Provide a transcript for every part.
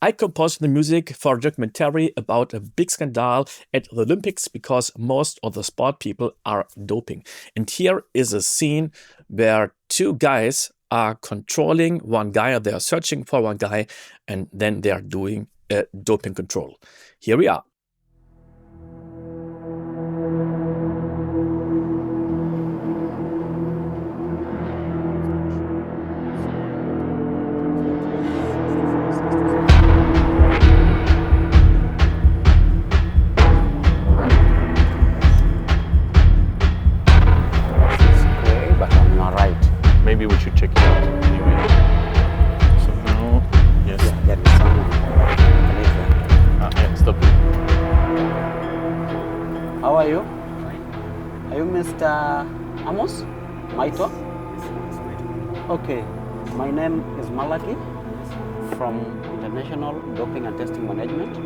I composed the music for a documentary about a big scandal at the Olympics because most of the sport people are doping. And here is a scene where two guys are controlling one guy, or they are searching for one guy, and then they are doing a doping control. Here we are. Maybe we should check it out anyway. So now, yes. Yeah, there is someone. Yeah, stop it. How are you? Are you Mr. Amos? Maito? Okay. My name is Malaki from International Doping and Testing Management.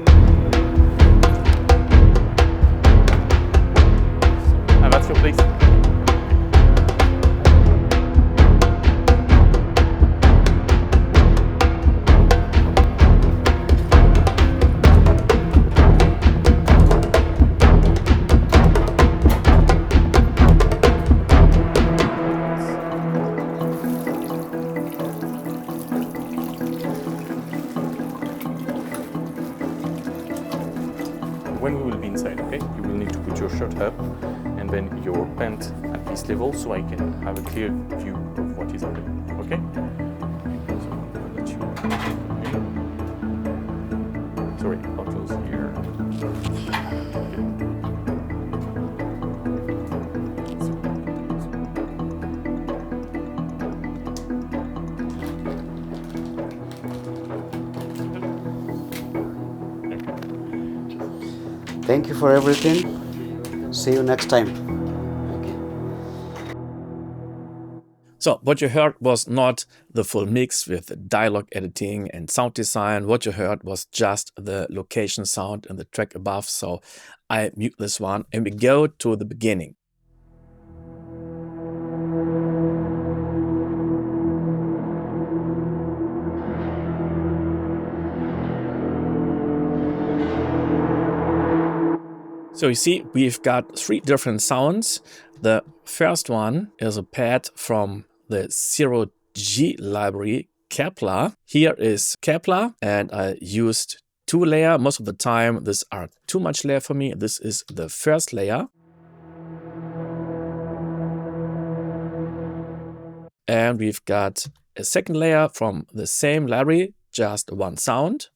That's your place. When we will be inside, okay, you will need to put your shirt up and then your pant at this level so I can have a clear view of what is happening, okay? So I'll let you in. Sorry, I'll close here. Thank you for everything. See you next time. So what you heard was not the full mix with dialogue editing and sound design. What you heard was just the location sound in the track above. So I mute this one and we go to the beginning. So you see, we've got three different sounds. The first one is a pad from the 0G library, Kepler. Here is Kepler, and I used 2 layers. Most of the time, these are too much layer for me. This is the first layer. And we've got a second layer from the same library, just one sound.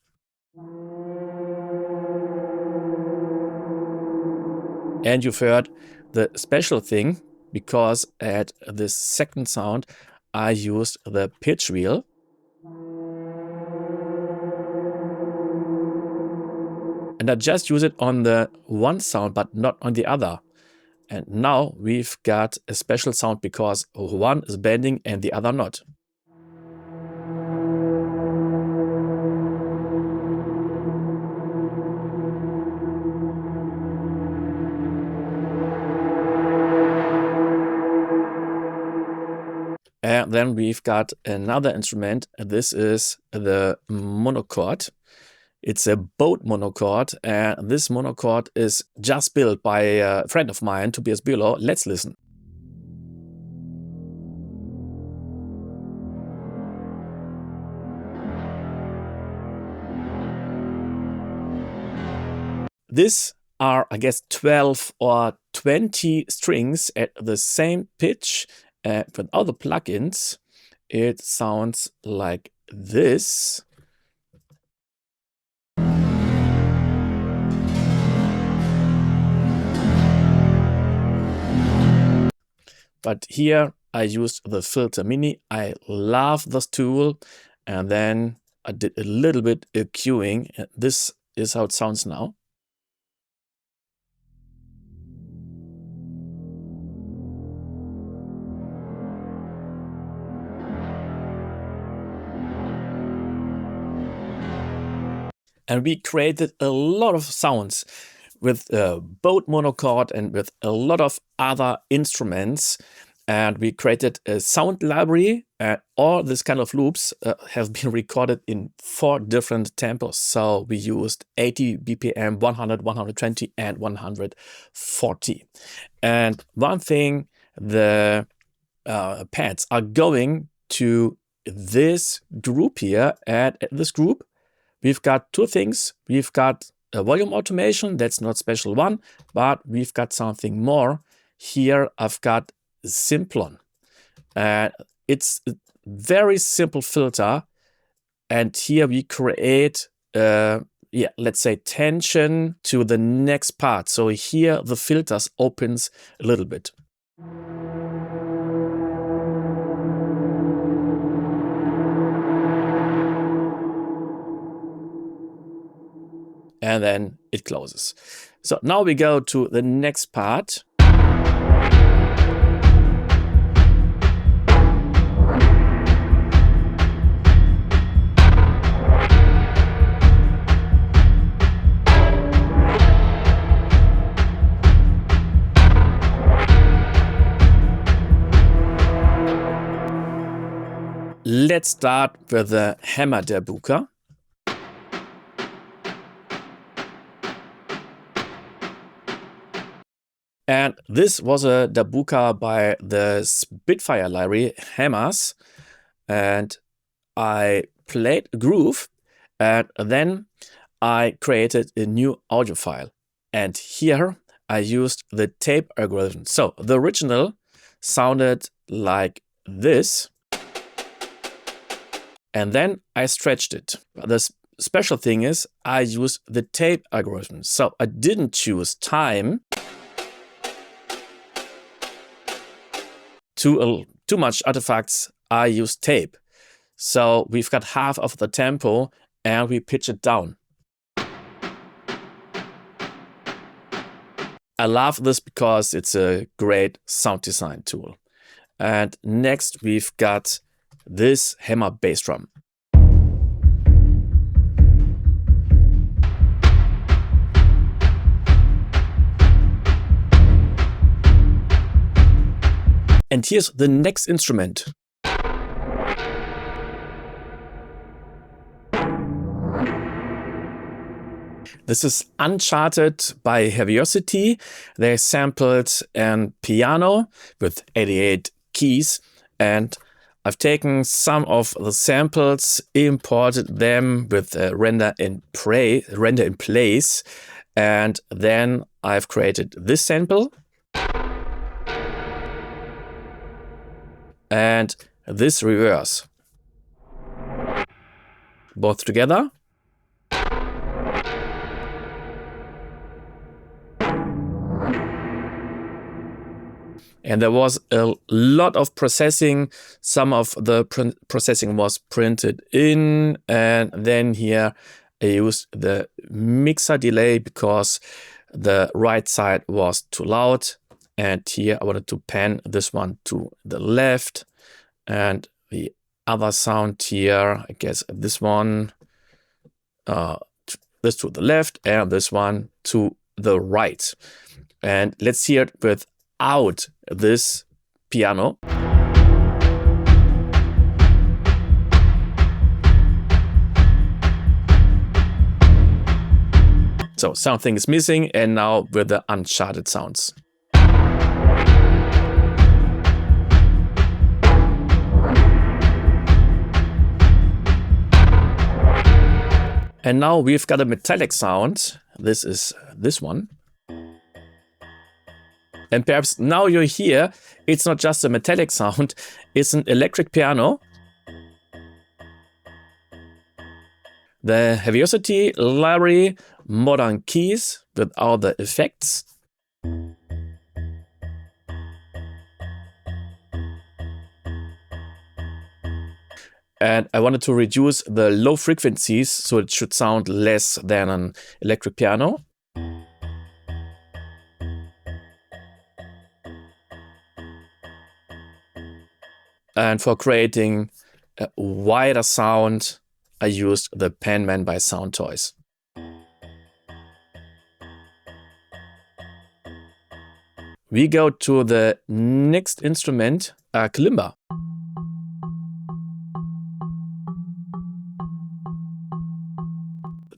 And you've heard the special thing, because at this second sound, I used the pitch wheel. And I just use it on the one sound, but not on the other. And now we've got a special sound because one is bending and the other not. And then we've got another instrument. This is the Monochord. It's a boat monochord, and this monochord is just built by a friend of mine, Tobias Bülow. Let's listen. These are, I guess, 12 or 20 strings at the same pitch. With other plugins, it sounds like this. But here I used the Filter Mini. I love this tool. And then I did a little bit EQing. This is how it sounds now. And we created a lot of sounds with boat monochord and with a lot of other instruments. And we created a sound library, and all this kind of loops have been recorded in 4 different tempos. So we used 80 BPM, 100, 120, and 140. And one thing, the pads are going to this group here, and at this group, we've got 2 things. We've got a volume automation, that's not special one, but we've got something more. Here I've got Simplon. It's a very simple filter, and here we create, let's say tension to the next part. So here the filters opens a little bit. And then it closes. So now we go to the next part. Let's start with the hammer Darbuka. And this was a Darbuka by the Spitfire library hammers. And I played a groove, and then I created a new audio file. And here I used the tape algorithm. So the original sounded like this. And then I stretched it. The special thing is I used the tape algorithm. So I didn't choose time. Too much artifacts, I use tape. So we've got half of the tempo and we pitch it down. I love this because it's a great sound design tool. And next we've got this hammer bass drum. And here's the next instrument. This is Uncharted by Heaviosity. They sampled a piano with 88 keys, and I've taken some of the samples, imported them with render in place, and then I've created this sample and this reverse, both together. And there was a lot of processing. Some of the processing was printed in, and then here I used the mixer delay because the right side was too loud. And here I wanted to pan this one to the left, and the other sound here, I guess this one, this to the left, and this one to the right. And let's hear it without this piano. So something is missing, and now with the Uncharted sounds. And now we've got a metallic sound. This is this one. And perhaps now you hear it's not just a metallic sound, it's an electric piano. The Heaviosity library, modern keys without the effects. And I wanted to reduce the low frequencies so it should sound less than an electric piano. And for creating a wider sound, I used the Penman by Soundtoys. we go to the next instrument, Kalimba.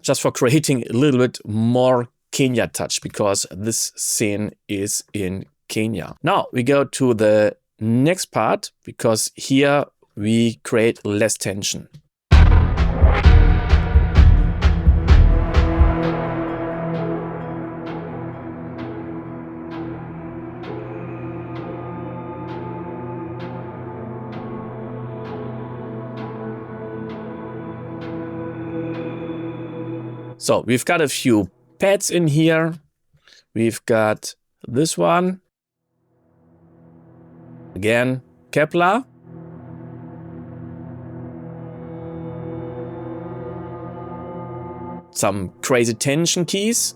Just for creating a little bit more Kenya touch, because this scene is in Kenya. Now we go to the next part, because here we create less tension. So we've got a few pads in here. We've got this one. Again, Kepler. Some crazy tension keys.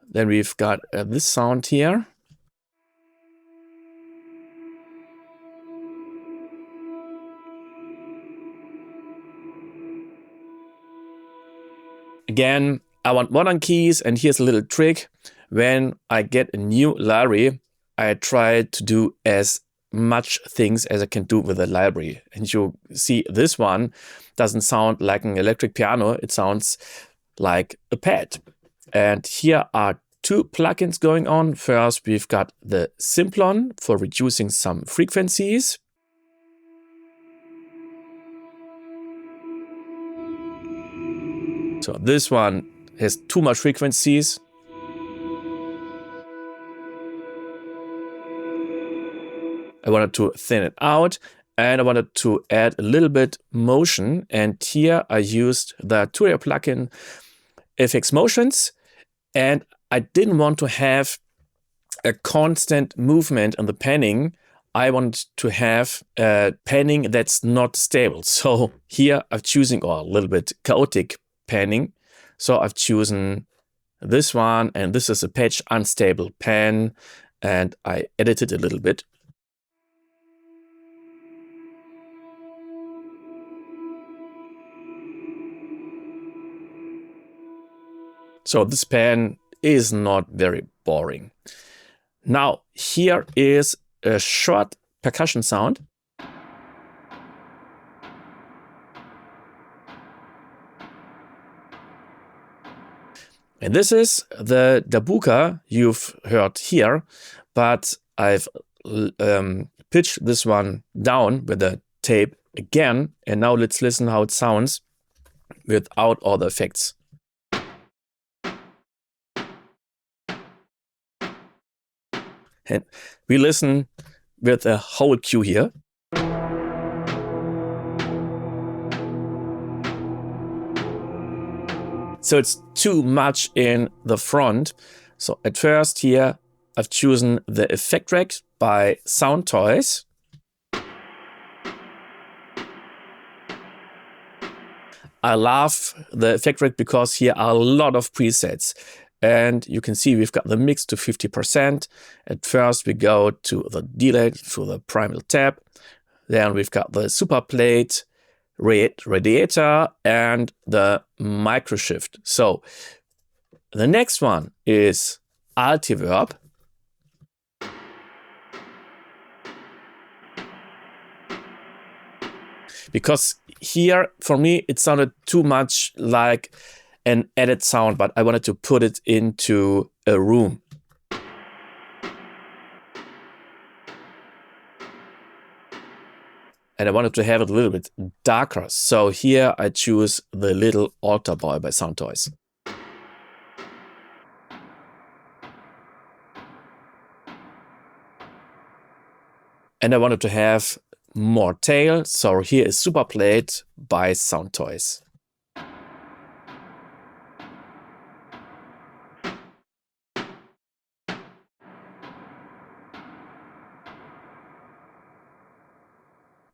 Then we've got this sound here. Again, I want modern keys, and here's a little trick. When I get a new library, I try to do as much things as I can do with the library. And you see this one doesn't sound like an electric piano, it sounds like a pad. And here are two plugins going on. First, we've got the Simplon for reducing some frequencies. So this one has too much frequencies. I wanted to thin it out, and I wanted to add a little bit motion. And here I used the Turia plugin FX Motions, and I didn't want to have a constant movement in the panning. I want to have a panning that's not stable. So here I've chosen a little bit chaotic panning. So I've chosen this one, and this is a patch unstable pan, and I edited a little bit. So this pan is not very boring. Now here is a short percussion sound. And this is the Darbuka you've heard here, but I've pitched this one down with the tape again. And now let's listen how it sounds without all the effects. And we listen with a whole cue here. So it's too much in the front. So at first here, I've chosen the effect rack by Sound Toys. I love the effect rack because here are a lot of presets. And you can see we've got the mix to 50%. At first we go to the delay through the primal tab. Then we've got the super plate, radiator, and the micro shift. So the next one is Altiverb. Because here, for me, it sounded too much like an added sound, but I wanted to put it into a room. And I wanted to have it a little bit darker. So here I choose the Little Altar Boy by Sound Toys. And I wanted to have more tail. So here is Super Plate by Sound Toys.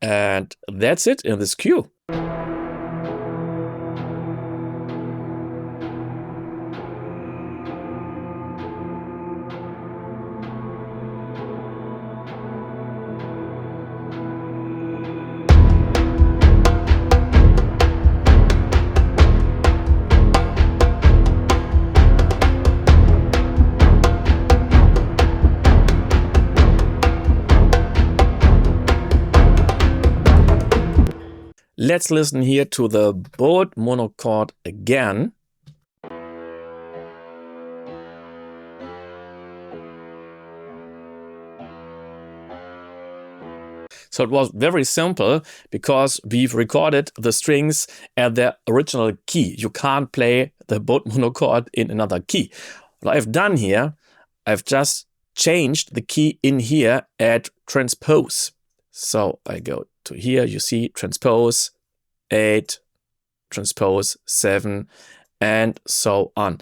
And that's it in this cue. Let's listen here to the bold monochord again. So it was very simple because we've recorded the strings at their original key. You can't play the bold monochord in another key. What I've done here, I've just changed the key in here at transpose. So I go to here, you see transpose 8, transpose 7, and so on.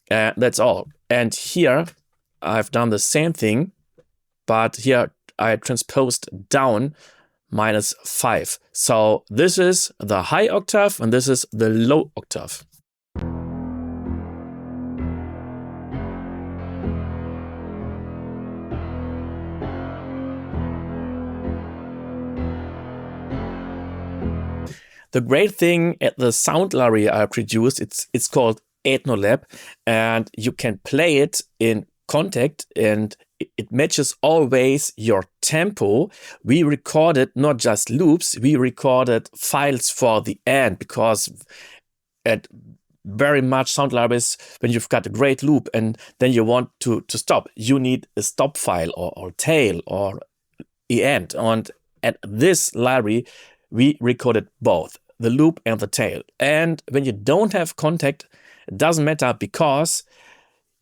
That's all. And here I've done the same thing, but here I transposed down -5. So this is the high octave and this is the low octave. The great thing at the sound library I produced, it's called Ethnolab, and you can play it in Kontakt and it matches always your tempo. We recorded not just loops, we recorded files for the end, because at very much sound libraries, when you've got a great loop and then you want to stop, you need a stop file or tail or end. And at this library, we recorded both the loop and the tail. And when you don't have Kontakt, it doesn't matter because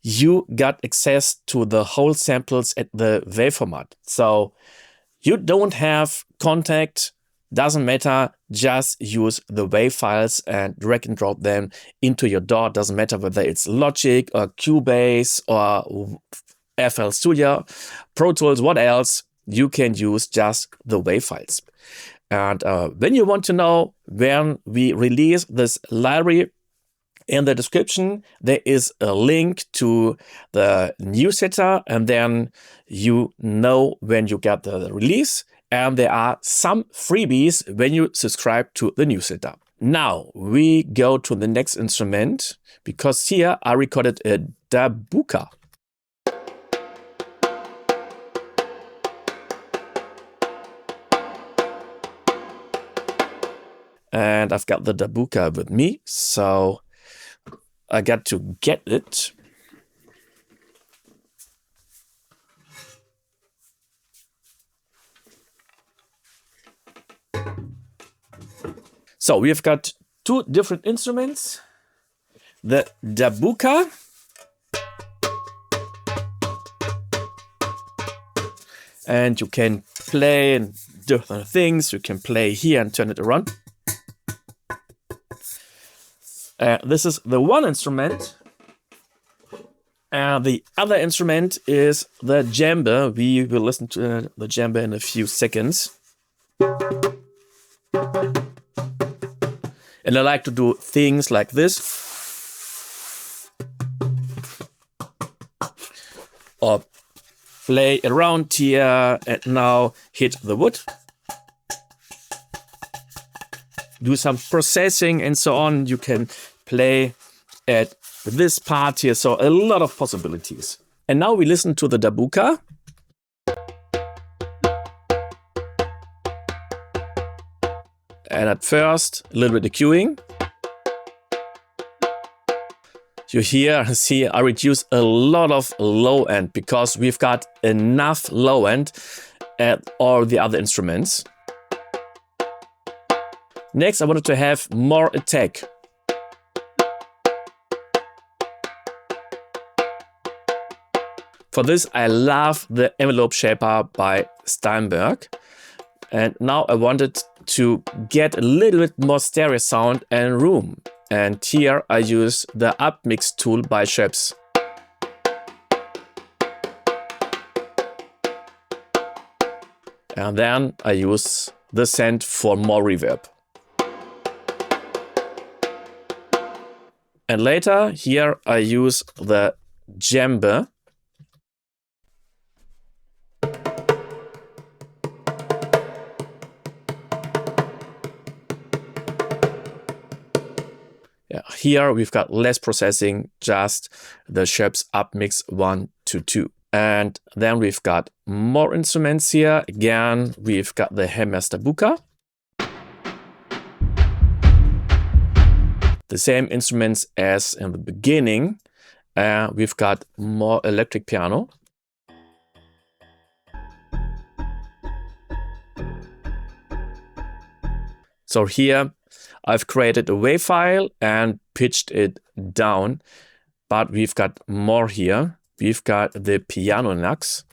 you got access to the whole samples at the WAV format. So you don't have Kontakt, doesn't matter, just use the WAV files and drag and drop them into your DAW. Doesn't matter whether it's Logic or Cubase or FL Studio, Pro Tools, what else, you can use just the WAV files. And when you want to know when we release this library, in the description, there is a link to the newsletter, and then you know when you get the release. And there are some freebies when you subscribe to the newsletter. Now we go to the next instrument, because here I recorded a Darbuka. And I've got the Darbuka with me, so I got to get it. So we've got two different instruments. The Darbuka and you can play different things. You can play here and turn it around. This is the one instrument, and the other instrument is the djembe. We will listen to the djembe in a few seconds. And I like to do things like this, or play around here and now hit the wood. Do some processing and so on. You can play at this part here. So a lot of possibilities. And now we listen to the Darbuka. And at first, a little bit of cueing. You see I reduce a lot of low end because we've got enough low end at all the other instruments. Next, I wanted to have more attack. For this, I love the envelope shaper by Steinberg. And now I wanted to get a little bit more stereo sound and room. And here I use the upmix tool by Scheps. And then I use the send for more reverb. And later, here I use the djembe. Yeah, here we've got less processing, just the Scheps upmix 1 to 2. And then we've got more instruments here. Again, we've got the Hemmes Darbuka. the same instruments as in the beginning. We've got more electric piano. So here I've created a wave file and pitched it down, but we've got more here. We've got the piano knocks.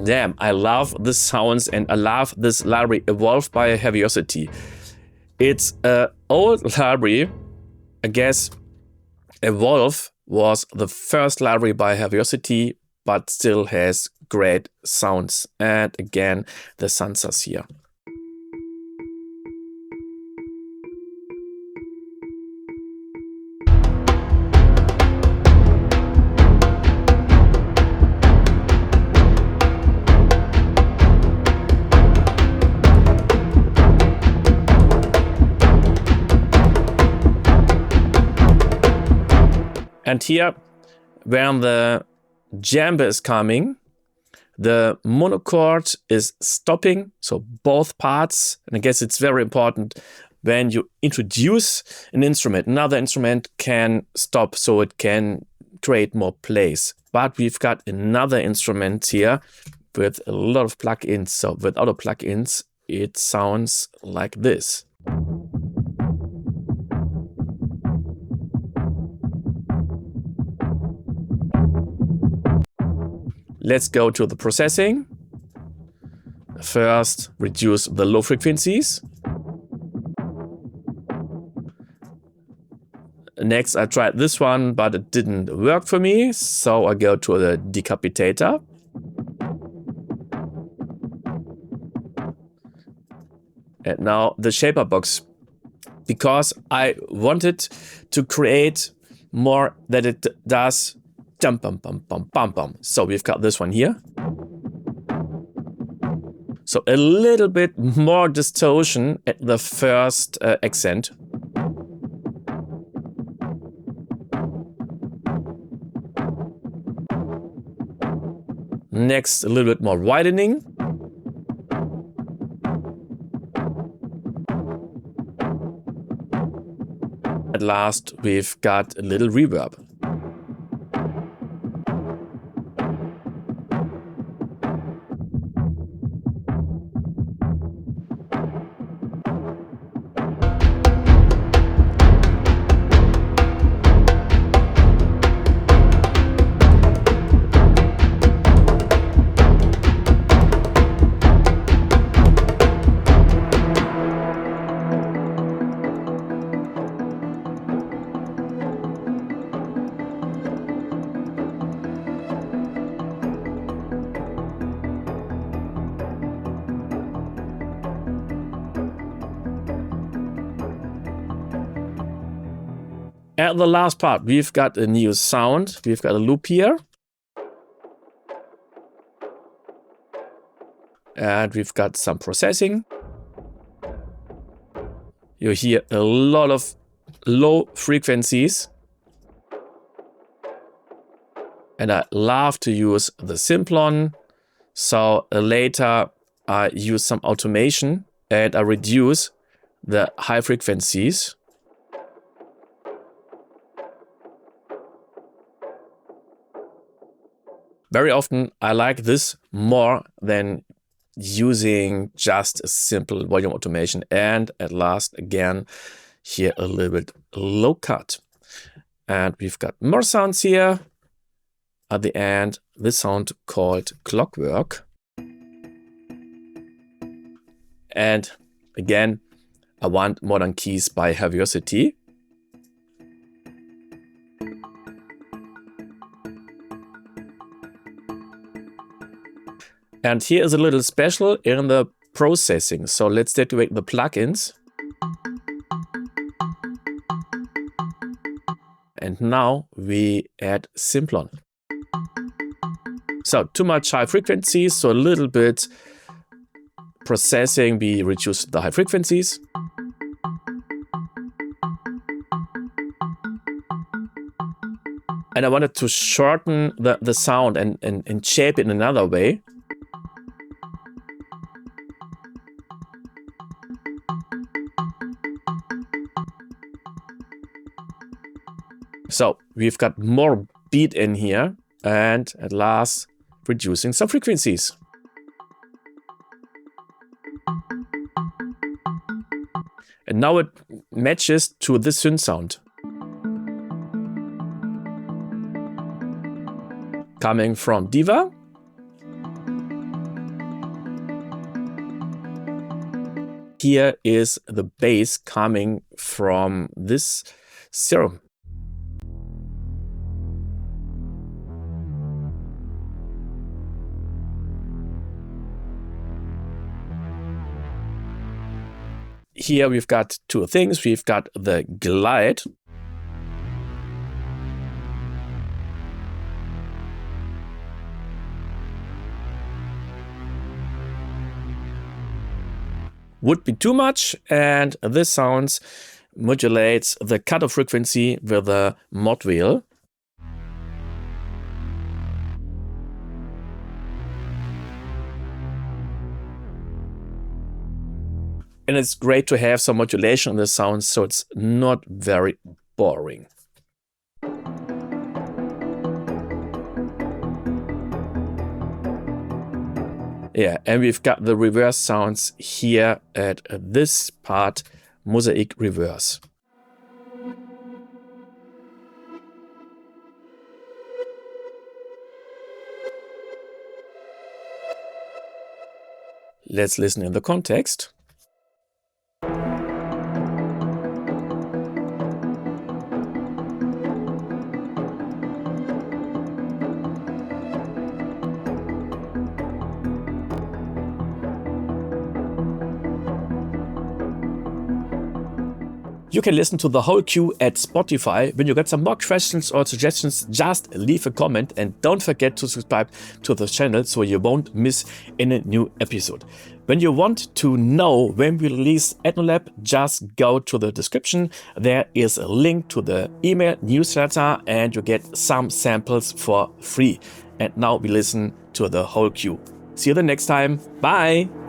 Damn, I love the sounds and I love this library evolved by Heaviosity. It's an old library. I guess Evolve was the first library by Heaviosity, but still has great sounds. And again, the Sansas here. And here, when the Djembe is coming, the monochord is stopping, so both parts. And I guess it's very important when you introduce an instrument, another instrument can stop so it can create more plays. But we've got another instrument here with a lot of plugins. So without the plugins, it sounds like this. Let's go to the processing. First, reduce the low frequencies. Next, I tried this one, but it didn't work for me, so I go to the decapitator. And now the shaper box, because I wanted to create more that it does jump, bum, bum, bum, bum, bum. So we've got this one here. So a little bit more distortion at the first accent. Next, a little bit more widening. At last, we've got a little reverb. At the last part, we've got a new sound. We've got a loop here. And we've got some processing. You hear a lot of low frequencies. And I love to use the Simplon. So later I use some automation and I reduce the high frequencies. Very often I like this more than using just a simple volume automation. And at last, again, here a little bit low cut. And we've got more sounds here. At the end, this sound called Clockwork. And again, I want modern keys by Heaviosity. And here is a little special in the processing. So let's activate the plugins. And now we add Simplon. So too much high frequencies, so a little bit processing, we reduce the high frequencies. And I wanted to shorten the sound and shape it in another way. So we've got more beat in here, and at last reducing some frequencies. And now it matches to this synth sound. Coming from DIVA. Here is the bass coming from this Serum. Here we've got two things. We've got the glide. Would be too much, and this sounds modulates the cutoff frequency with a mod wheel. And it's great to have some modulation in the sounds, so it's not very boring. Yeah, and we've got the reverse sounds here at this part, mosaic reverse. Let's listen in the context. You can listen to the whole queue at Spotify. When you get some more questions or suggestions, just leave a comment and don't forget to subscribe to the channel so you won't miss any new episode. When you want to know when we release Ethnolab, just go to the description. There is a link to the email newsletter and you get some samples for free. And now we listen to the whole queue. See you the next time. Bye!